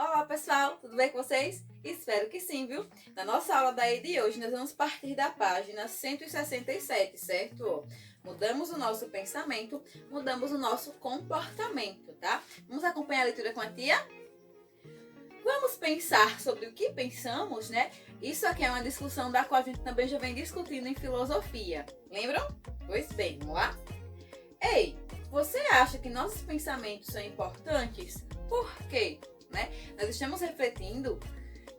Olá pessoal, tudo bem com vocês? Espero que sim, viu? Na nossa aula daí de hoje, nós vamos partir da página 167, certo? Mudamos o nosso pensamento, mudamos o nosso comportamento, tá? Vamos acompanhar a leitura com a tia? Vamos pensar sobre o que pensamos, né? Isso aqui é uma discussão da qual a gente também já vem discutindo em filosofia. Lembram? Pois bem, vamos lá? Ei, você acha que nossos pensamentos são importantes? Por quê? Né? Nós estamos refletindo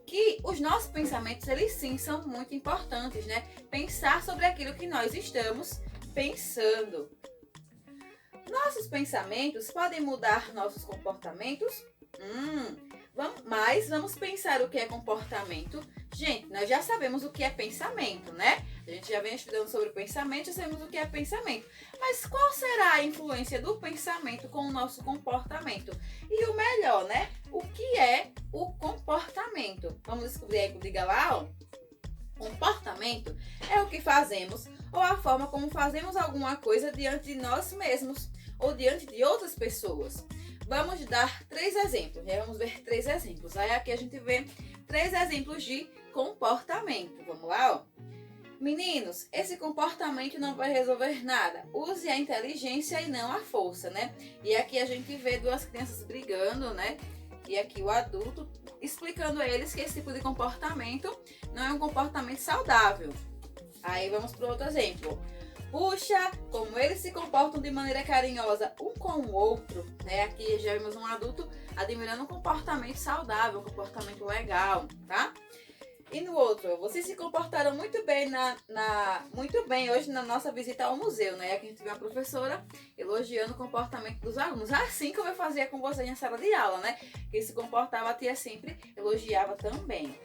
que os nossos pensamentos, eles sim são muito importantes, né? Pensar sobre aquilo que nós estamos pensando. Nossos pensamentos podem mudar nossos comportamentos? Vamos pensar o que é comportamento. Gente, nós já sabemos o que é pensamento, né? A gente já vem estudando sobre o pensamento, já sabemos o que é pensamento. Mas qual será a influência do pensamento com o nosso comportamento? E o melhor, né? O que é o comportamento? Vamos descobrir aí, diga lá, ó. Comportamento é o que fazemos ou a forma como fazemos alguma coisa diante de nós mesmos ou diante de outras pessoas. Vamos dar 3 exemplos, né? Vamos ver 3 exemplos. Aí aqui a gente vê 3 exemplos de comportamento. Vamos lá, ó. Meninos, esse comportamento não vai resolver nada. Use a inteligência e não a força, né? E aqui a gente vê 2 crianças brigando, né? E aqui o adulto explicando a eles que esse tipo de comportamento não é um comportamento saudável. Aí vamos para outro exemplo. Puxa, como eles se comportam de maneira carinhosa um com o outro, né? Aqui já vemos um adulto admirando um comportamento saudável, um comportamento legal, tá? E no outro, vocês se comportaram muito bem muito bem hoje na nossa visita ao museu, né? Aqui a gente viu a professora elogiando o comportamento dos alunos, assim como eu fazia com vocês na sala de aula, né? Que se comportava, a tia sempre elogiava também.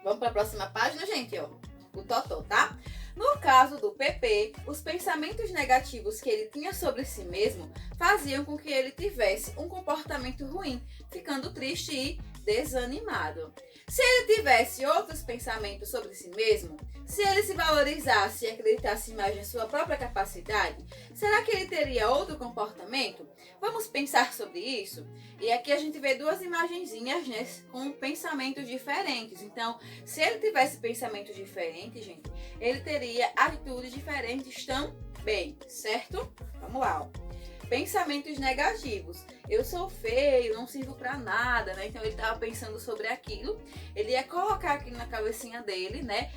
Vamos para a próxima página, gente, ó. O Totó, tá? No caso do PP, os pensamentos negativos que ele tinha sobre si mesmo faziam com que ele tivesse um comportamento ruim, ficando triste e desanimado. Se ele tivesse outros pensamentos sobre si mesmo, se ele se valorizasse e acreditasse mais na sua própria capacidade, será que ele teria outro comportamento? Vamos pensar sobre isso? E aqui a gente vê 2 imagenzinhas, né, com pensamentos diferentes. Então, se ele tivesse pensamentos diferentes, gente, ele teria atitudes diferentes também, certo? Vamos lá, ó. Pensamentos negativos. Eu sou feio, não sirvo pra nada, né? Então ele tava pensando sobre aquilo. Ele ia colocar aquilo na cabecinha dele, né?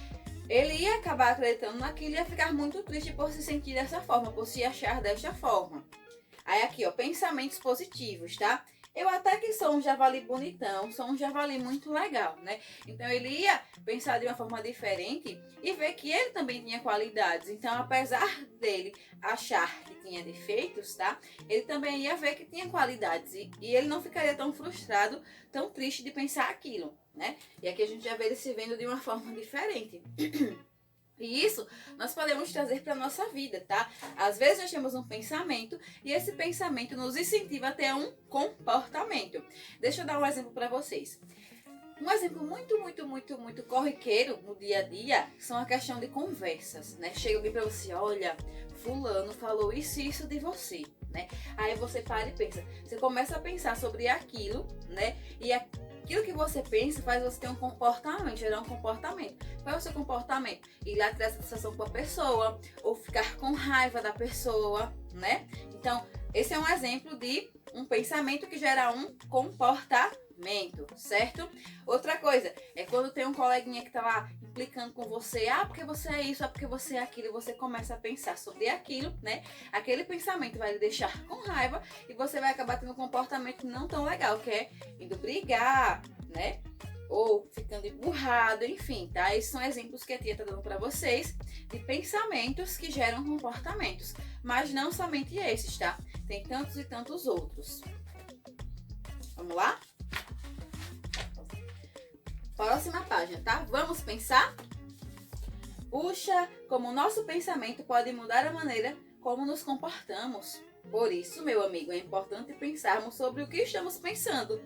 Ele ia acabar acreditando naquilo e ia ficar muito triste por se sentir dessa forma, por se achar desta forma. Aí aqui, ó, pensamentos positivos, tá? Eu até que sou um javali bonitão, sou um javali muito legal, né? Então ele ia pensar de uma forma diferente e ver que ele também tinha qualidades. Então, apesar dele achar que tinha defeitos, tá? Ele também ia ver que tinha qualidades e ele não ficaria tão frustrado, tão triste de pensar aquilo, né? E aqui a gente já vê ele se vendo de uma forma diferente. E isso nós podemos trazer para a nossa vida, tá? Às vezes nós temos um pensamento e esse pensamento nos incentiva a ter um comportamento. Deixa eu dar um exemplo para vocês. Um exemplo muito corriqueiro no dia a dia são a questão de conversas, né? Chega alguém para você, olha, fulano falou isso e isso de você, né? Aí você para e pensa, você começa a pensar sobre aquilo, né? E aquilo que você pensa faz você ter um comportamento, gerar um comportamento. Qual é o seu comportamento? Ir lá tirar satisfação com a pessoa, ou ficar com raiva da pessoa, né? Então, esse é um exemplo de um pensamento que gera um comportamento, certo? Outra coisa, é quando tem um coleguinha que tá lá implicando com você, porque você é isso, porque você é aquilo, e você começa a pensar sobre aquilo, né? Aquele pensamento vai lhe deixar com raiva e você vai acabar tendo um comportamento não tão legal, que é indo brigar, né? Ou ficando emburrado, enfim, tá? Esses são exemplos que a tia tá dando para vocês de pensamentos que geram comportamentos, mas não somente esses, tá? Tem tantos e tantos outros. Vamos lá? Próxima página, tá? Vamos pensar? Puxa, como o nosso pensamento pode mudar a maneira como nos comportamos. Por isso, meu amigo, é importante pensarmos sobre o que estamos pensando.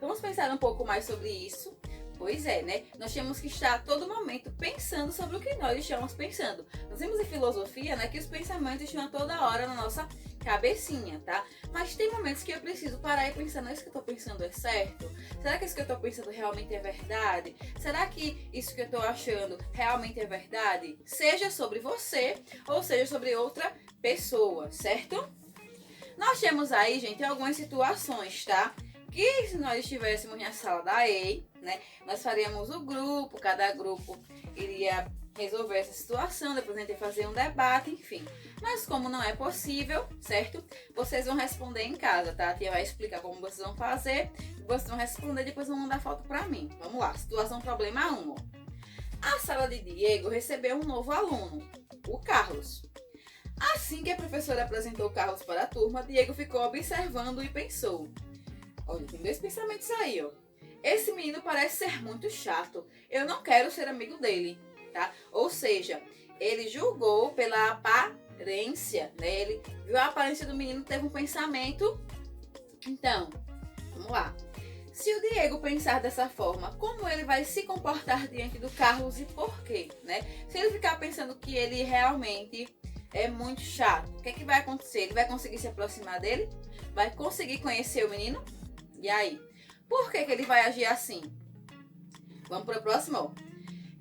Vamos pensar um pouco mais sobre isso? Pois é, né? Nós temos que estar a todo momento pensando sobre o que nós estamos pensando. Nós vimos em filosofia, né, que os pensamentos estão a toda hora na nossa cabecinha, tá? Mas tem momentos que eu preciso parar e pensar, não, isso que eu tô pensando é certo? Será que isso que eu tô pensando realmente é verdade? Será que isso que eu tô achando realmente é verdade? Seja sobre você ou seja sobre outra pessoa, certo? Nós temos aí, gente, algumas situações, tá? Que se nós estivéssemos na sala da EI, né, nós faríamos o grupo, cada grupo iria resolver essa situação, depois a gente ia fazer um debate, enfim. Mas como não é possível, certo? Vocês vão responder em casa, tá? A tia vai explicar como vocês vão fazer, vocês vão responder, depois vão mandar foto pra mim. Vamos lá, situação problema 1. A sala de Diego recebeu um novo aluno, o Carlos. Assim que a professora apresentou o Carlos para a turma, Diego ficou observando e pensou. Olha, tem dois pensamentos aí, ó. Esse menino parece ser muito chato. Eu não quero ser amigo dele, tá? Ou seja, ele julgou pela aparência, né? Ele viu a aparência do menino, teve um pensamento. Então, vamos lá. Se o Diego pensar dessa forma, como ele vai se comportar diante do Carlos e por quê, né? Se ele ficar pensando que ele realmente é muito chato, o que é que vai acontecer? Ele vai conseguir se aproximar dele? Vai conseguir conhecer o menino? E aí? Por que que ele vai agir assim? Vamos para o próximo.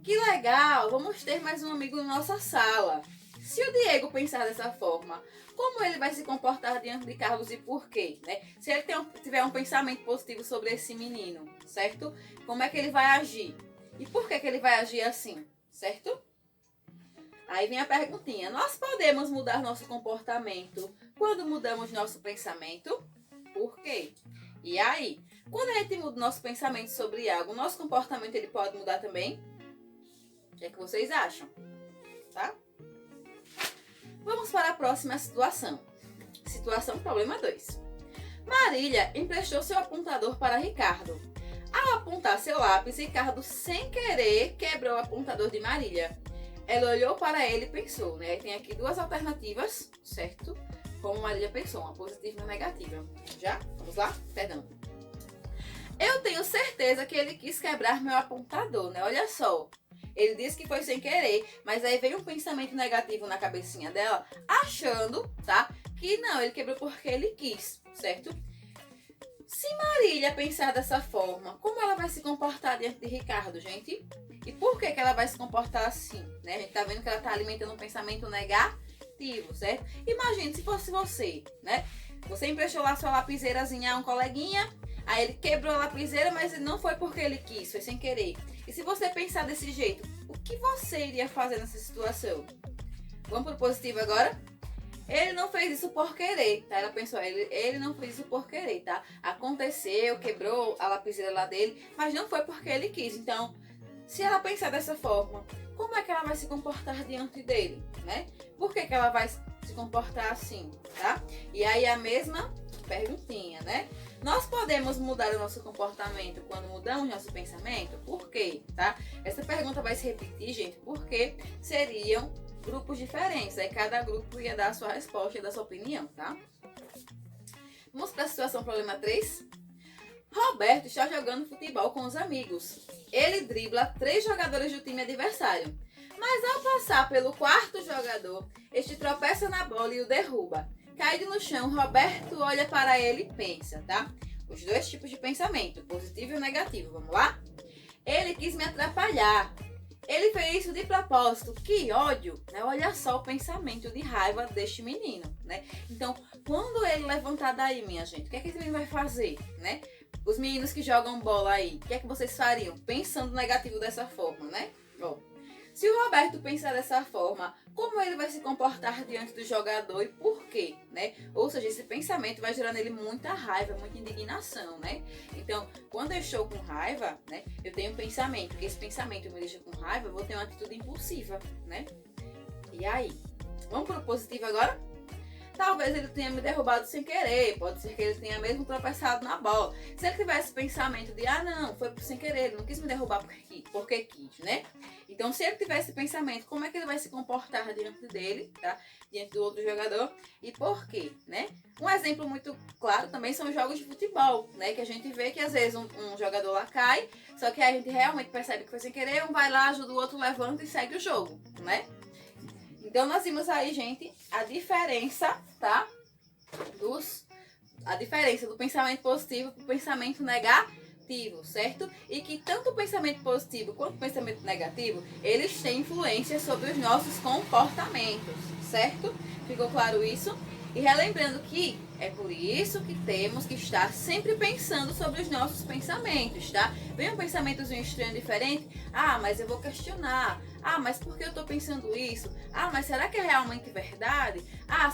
Que legal! Vamos ter mais um amigo na nossa sala. Se o Diego pensar dessa forma, como ele vai se comportar diante de Carlos e por quê? Né? Se ele tiver um pensamento positivo sobre esse menino, certo? Como é que ele vai agir? E por que que ele vai agir assim? Certo? Aí vem a perguntinha. Nós podemos mudar nosso comportamento quando mudamos nosso pensamento? Por quê? E aí, quando a gente muda o nosso pensamento sobre algo, o nosso comportamento ele pode mudar também? O que é que vocês acham? Tá? Vamos para a próxima situação. Situação problema 2. Marília emprestou seu apontador para Ricardo. Ao apontar seu lápis, Ricardo, sem querer, quebrou o apontador de Marília. Ela olhou para ele e pensou, né? Tem aqui duas alternativas, certo? Como Marília pensou, uma positiva e uma negativa. Já? Vamos lá? Perdão. Eu tenho certeza que ele quis quebrar meu apontador, né? Olha só. Ele disse que foi sem querer, mas aí veio um pensamento negativo na cabecinha dela, achando, tá? Que não, ele quebrou porque ele quis, certo? Se Marília pensar dessa forma, como ela vai se comportar diante de Ricardo, gente? E por que que ela vai se comportar assim, né? A gente tá vendo que ela tá alimentando um pensamento negativo, certo? Imagine se fosse você, né? Você emprestou lá sua lapiseirazinha a um coleguinha, aí ele quebrou a lapiseira, mas não foi porque ele quis, foi sem querer. E se você pensar desse jeito, o que você iria fazer nessa situação? Vamos pro positivo agora? Ele não fez isso por querer, tá? Ela pensou, ele não fez isso por querer, tá? Aconteceu, quebrou a lapiseira lá dele, mas não foi porque ele quis. Então, se ela pensar dessa forma, como é que ela vai se comportar diante dele, né? Por que que ela vai se comportar assim, tá? E aí a mesma perguntinha, né? Nós podemos mudar o nosso comportamento quando mudamos nosso pensamento? Por quê, tá? Essa pergunta vai se repetir, gente, porque seriam grupos diferentes. Aí cada grupo ia dar a sua resposta e dar a sua opinião, tá? Vamos para a situação problema 3. Roberto está jogando futebol com os amigos. Ele dribla 3 jogadores do time adversário. Mas ao passar pelo quarto jogador, este tropeça na bola e o derruba. Caído no chão, Roberto olha para ele e pensa, tá? Os dois tipos de pensamento, positivo e negativo. Vamos lá? Ele quis me atrapalhar. Ele fez isso de propósito. Que ódio, né? Olha só o pensamento de raiva deste menino, né? Então, quando ele levantar daí, minha gente, o que é que esse menino vai fazer, né? Os meninos que jogam bola aí, o que é que vocês fariam? Pensando negativo dessa forma, né? Bom, se o Roberto pensar dessa forma, como ele vai se comportar diante do jogador e por quê, né? Ou seja, esse pensamento vai gerar nele muita raiva, muita indignação, né? Então, quando eu estou com raiva, né? Eu tenho um pensamento, que esse pensamento me deixa com raiva, eu vou ter uma atitude impulsiva, né? E aí? Vamos pro positivo agora? Talvez ele tenha me derrubado sem querer, pode ser que ele tenha mesmo tropeçado na bola. Se ele tivesse pensamento de, não, foi sem querer, ele não quis me derrubar porque quis, né? Então, se ele tivesse pensamento, como é que ele vai se comportar diante dele, tá? Diante do outro jogador e por quê, né? Um exemplo muito claro também são os jogos de futebol, né? Que a gente vê que às vezes um jogador lá cai, só que a gente realmente percebe que foi sem querer, um vai lá, ajuda o outro, levanta e segue o jogo, né? Então, nós vimos aí, gente, a diferença, tá? a diferença do pensamento positivo para o pensamento negativo, certo? E que tanto o pensamento positivo quanto o pensamento negativo, eles têm influência sobre os nossos comportamentos, certo? Ficou claro isso? E relembrando que é por isso que temos que estar sempre pensando sobre os nossos pensamentos, tá? Vem um pensamentozinho estranho, diferente, mas eu vou questionar. Mas por que eu tô pensando isso? Mas será que é realmente verdade?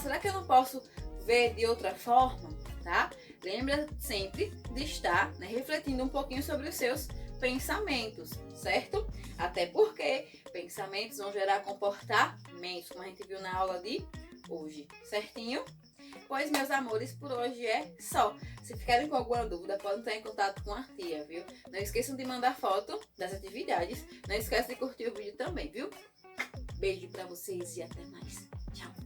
Será que eu não posso ver de outra forma, tá? Lembra sempre de estar, né, refletindo um pouquinho sobre os seus pensamentos, certo? Até porque pensamentos vão gerar comportamentos, como a gente viu na aula de hoje, certinho? Pois, meus amores, por hoje é só. Se ficarem com alguma dúvida, podem entrar em contato com a tia, viu? Não esqueçam de mandar foto das atividades. Não esqueçam de curtir o vídeo também, viu? Beijo pra vocês e até mais. Tchau!